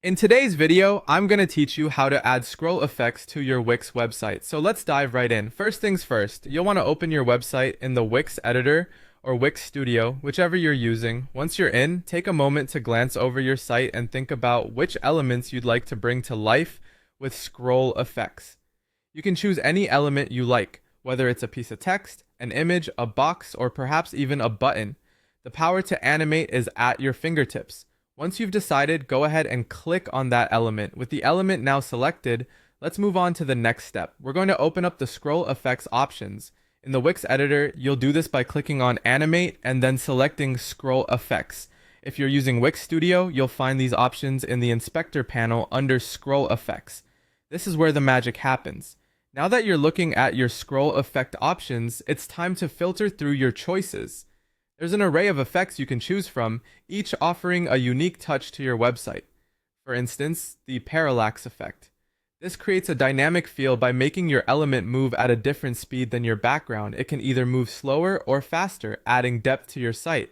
In today's video, I'm going to teach you how to add scroll effects to your Wix website. So let's dive right in. First things first, you'll want to open your website in the Wix editor or Wix Studio, whichever you're using. Once you're in, take a moment to glance over your site and think about which elements you'd like to bring to life with scroll effects. You can choose any element you like, whether it's a piece of text, an image, a box, or perhaps even a button. The power to animate is at your fingertips. Once you've decided, go ahead and click on that element. With the element now selected, let's move on to the next step. We're going to open up the scroll effects options. In the Wix editor, you'll do this by clicking on Animate and then selecting Scroll Effects. If you're using Wix Studio, you'll find these options in the Inspector panel under Scroll Effects. This is where the magic happens. Now that you're looking at your scroll effect options, it's time to filter through your choices. There's an array of effects you can choose from, each offering a unique touch to your website. For instance, the parallax effect. This creates a dynamic feel by making your element move at a different speed than your background. It can either move slower or faster, adding depth to your site.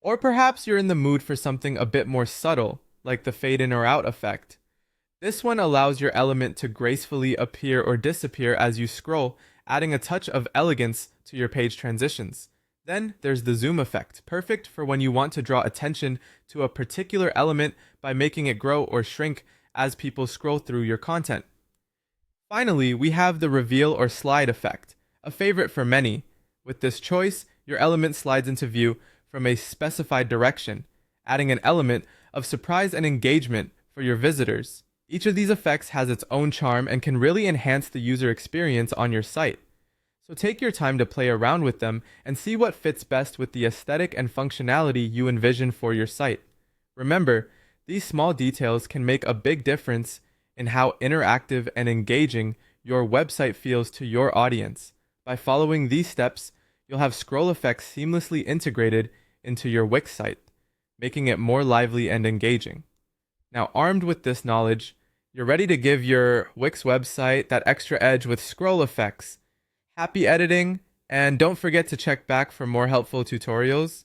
Or perhaps you're in the mood for something a bit more subtle, like the fade in or out effect. This one allows your element to gracefully appear or disappear as you scroll, adding a touch of elegance to your page transitions. Then there's the zoom effect, perfect for when you want to draw attention to a particular element by making it grow or shrink as people scroll through your content. Finally, we have the reveal or slide effect, a favorite for many. With this choice, your element slides into view from a specified direction, adding an element of surprise and engagement for your visitors. Each of these effects has its own charm and can really enhance the user experience on your site. So take your time to play around with them and see what fits best with the aesthetic and functionality you envision for your site. Remember, these small details can make a big difference in how interactive and engaging your website feels to your audience. By following these steps, you'll have scroll effects seamlessly integrated into your Wix site, making it more lively and engaging. Now, armed with this knowledge, you're ready to give your Wix website that extra edge with scroll effects. Happy editing, and don't forget to check back for more helpful tutorials.